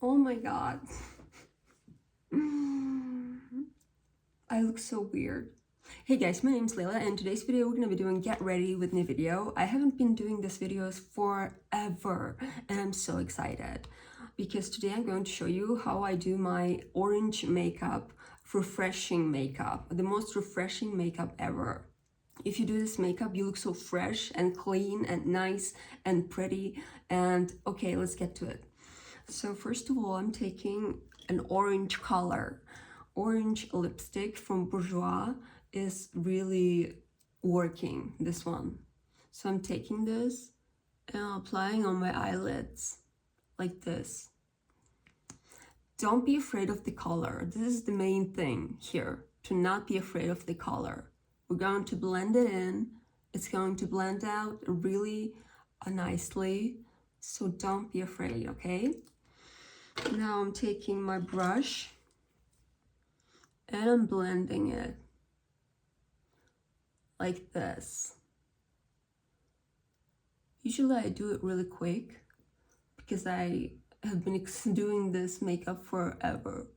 Oh my god. I look so weird. Hey guys, my name's Layla, and today's video we're gonna be doing get ready with me video. I haven't been doing these videos forever, and I'm so excited because today I'm going to show you how I do my orange makeup, refreshing makeup, the most refreshing makeup ever. If you do this makeup, you look so fresh and clean and nice and pretty. And okay, let's get to it. So first of all, I'm taking an orange color. Orange lipstick from Bourjois is really working, this one. So I'm taking this and applying on my eyelids like this. Don't be afraid of the color. This is the main thing here, to not be afraid of the color. We're going to blend it in. It's going to blend out really nicely. So don't be afraid, okay? Now I'm taking my brush and I'm blending it like this. Usually I do it really quick because I have been doing this makeup forever.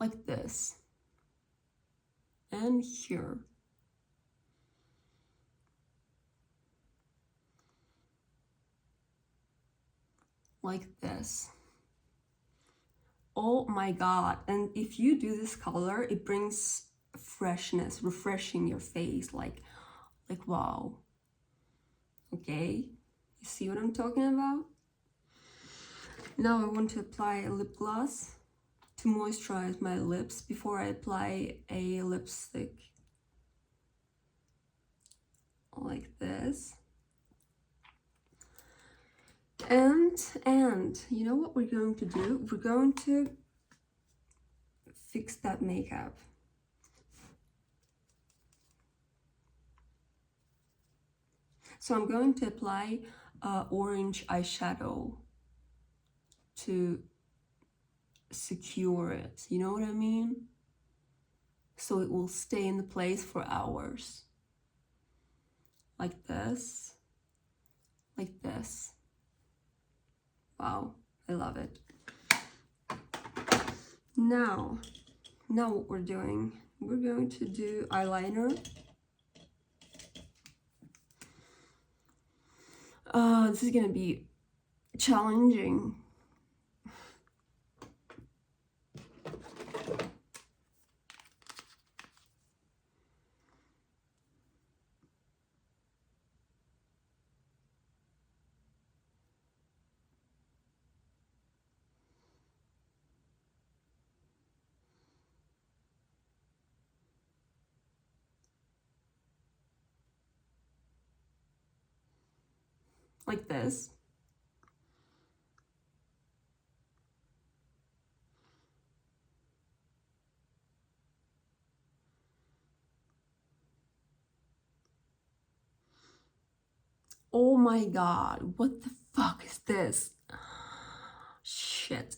Like this. And here. Like this. Oh my god. And if you do this color, it brings freshness, refreshing your face, like wow. Okay, you see what I'm talking about? Now I want to apply a lip gloss to moisturize my lips before I apply a lipstick. Like this. And you know what we're going to do? We're going to fix that makeup. So I'm going to apply orange eyeshadow to secure it. You know what I mean? So it will stay in the place for hours. Like this. Like this. Wow, I love it. Now what we're doing, we're going to do eyeliner. This is gonna be challenging. Like this. Oh my god, what the fuck is this? Shit.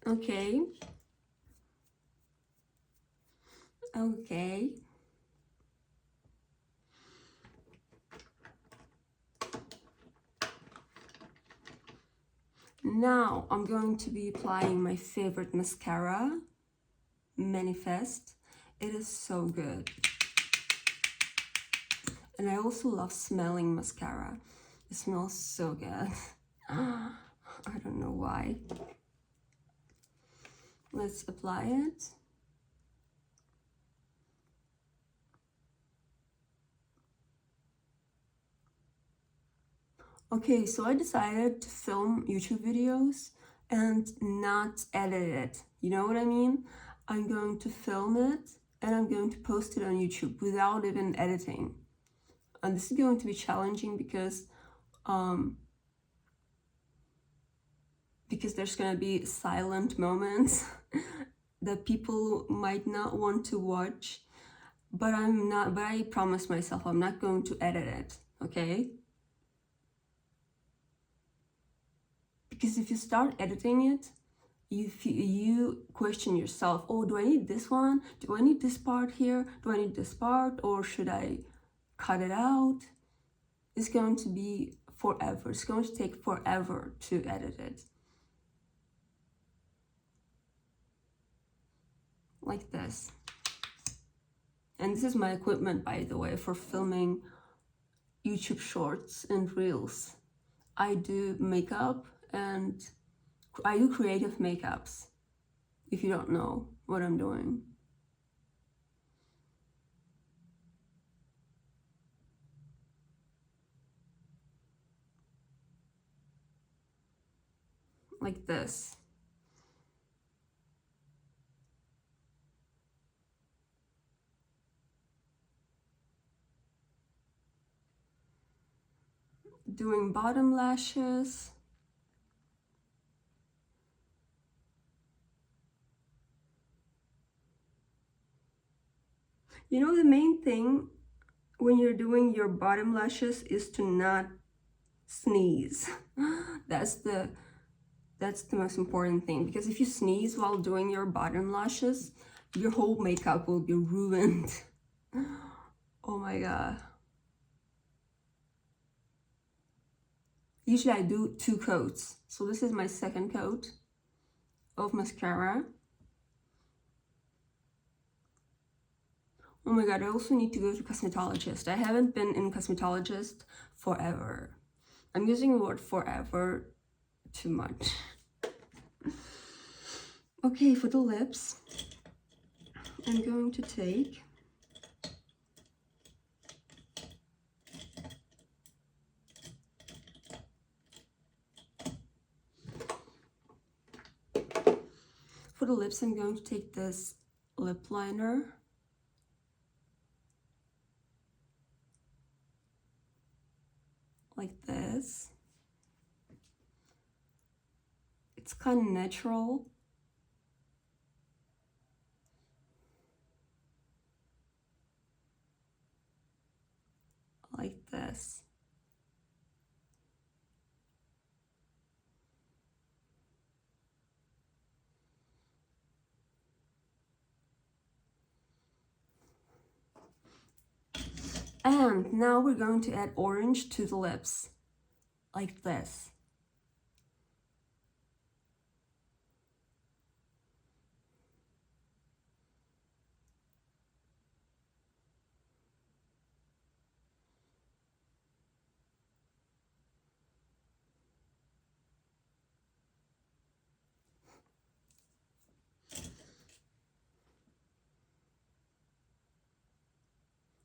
Okay. Okay. Now I'm going to be applying my favorite mascara, Manifest. It is so good. And I also love smelling mascara. It smells so good. I don't know why. Let's apply it. Okay, so I decided to film YouTube videos and not edit it. You know what I mean? I'm going to film it and I'm going to post it on YouTube without even editing. And this is going to be challenging because there's going to be silent moments that people might not want to watch, but I promise myself I'm not going to edit it, okay? Because if you start editing it, you question yourself, oh, do I need this one? Do I need this part here? Do I need this part? Or should I cut it out? It's going to be forever. It's going to take forever to edit it. Like this. And this is my equipment, by the way, for filming YouTube shorts and reels. I do makeup and I do creative makeups, if you don't know what I'm doing. Like this. Doing bottom lashes. You know, the main thing when you're doing your bottom lashes is to not sneeze. That's the most important thing, because if you sneeze while doing your bottom lashes, your whole makeup will be ruined. Oh my god. Usually I do 2 coats. So this is my second coat of mascara. Oh my god, I also need to go to cosmetologist. I haven't been in cosmetologist forever. I'm using the word forever too much. Okay, for the lips, I'm going to take this lip liner. Like this. It's kind of natural. Like this. And now we're going to add orange to the lips. Like this.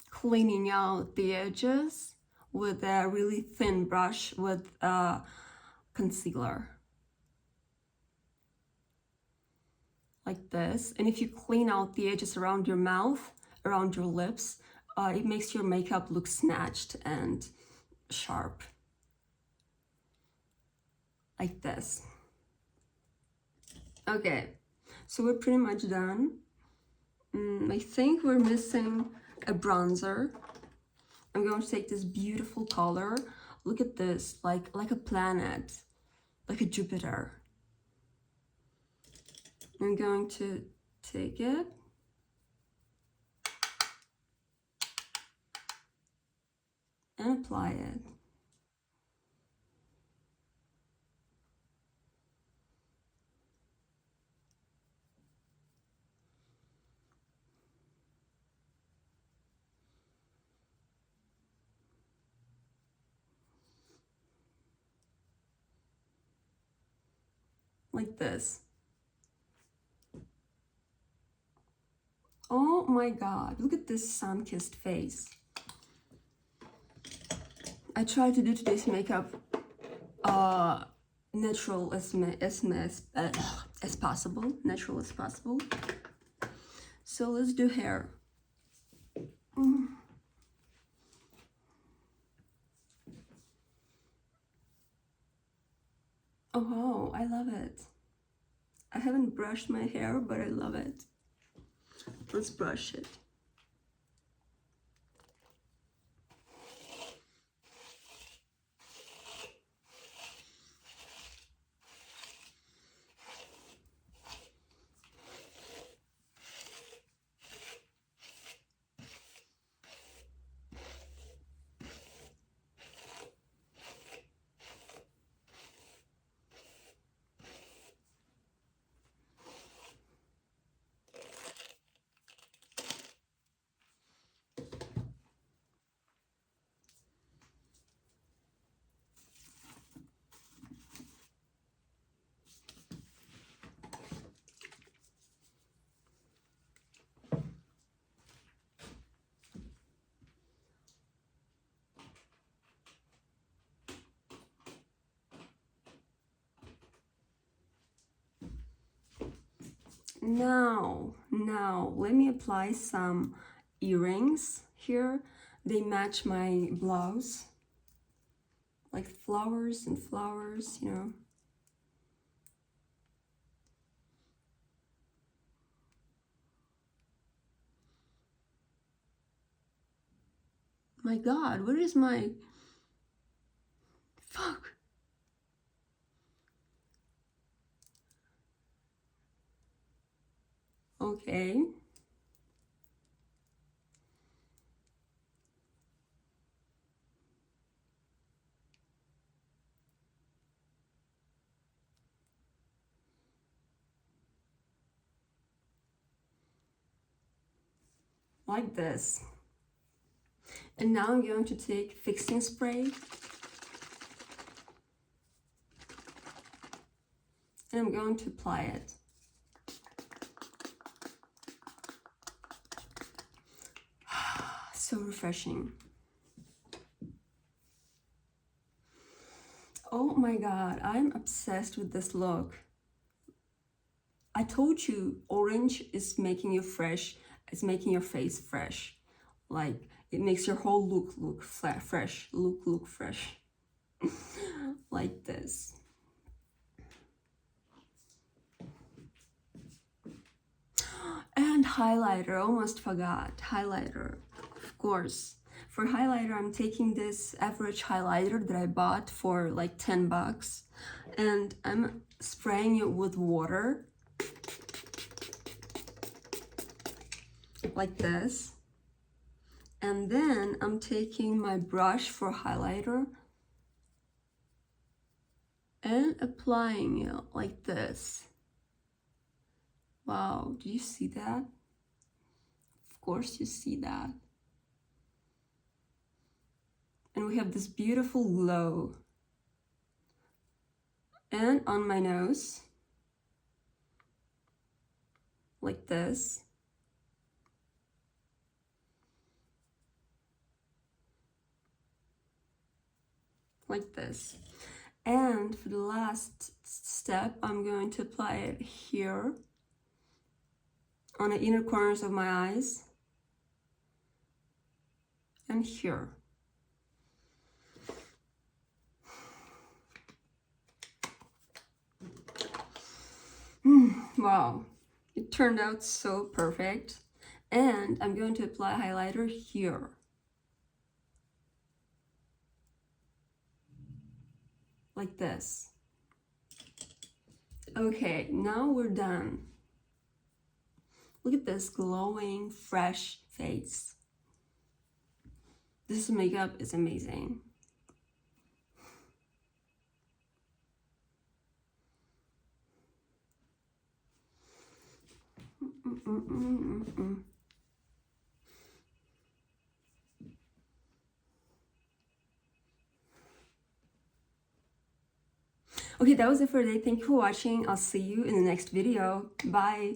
Cleaning out the edges with a really thin brush with concealer. Like this. And if you clean out the edges around your mouth, around your lips, it makes your makeup look snatched and sharp. Like this. Okay, so we're pretty much done. I think we're missing a bronzer. I'm going to take this beautiful color. Look at this, like a planet, like a Jupiter. I'm going to take it and apply it. Like this. Oh my god, look at this sun-kissed face. I tried to do today's makeup natural as possible. Natural as possible. So let's do hair. Oh, I love it. I haven't brushed my hair, but I love it. Let's brush it. Now, let me apply some earrings here. They match my blouse. Like flowers and flowers, you know. My God, where is my... Fuck. Okay. Like this. And now I'm going to take fixing spray. And I'm going to apply it. So refreshing. Oh my God, I'm obsessed with this look. I told you, orange is making you fresh. It's making your face fresh. Like, it makes your whole look fresh. Look fresh. Like this. And highlighter, almost forgot. Highlighter, of course. For highlighter, I'm taking this average highlighter that I bought for like 10 bucks. And I'm spraying it with water. Like this. And then I'm taking my brush for highlighter and applying it like this. Wow, do you see that? Of course you see that. And we have this beautiful glow. And on my nose, like this. Like this. And for the last step, I'm going to apply it here on the inner corners of my eyes and here. Wow, it turned out so perfect. And I'm going to apply highlighter here. Like this. Okay, now we're done. Look at this glowing, fresh face. This makeup is amazing. Okay, that was it for today. Thank you for watching. I'll see you in the next video. Bye.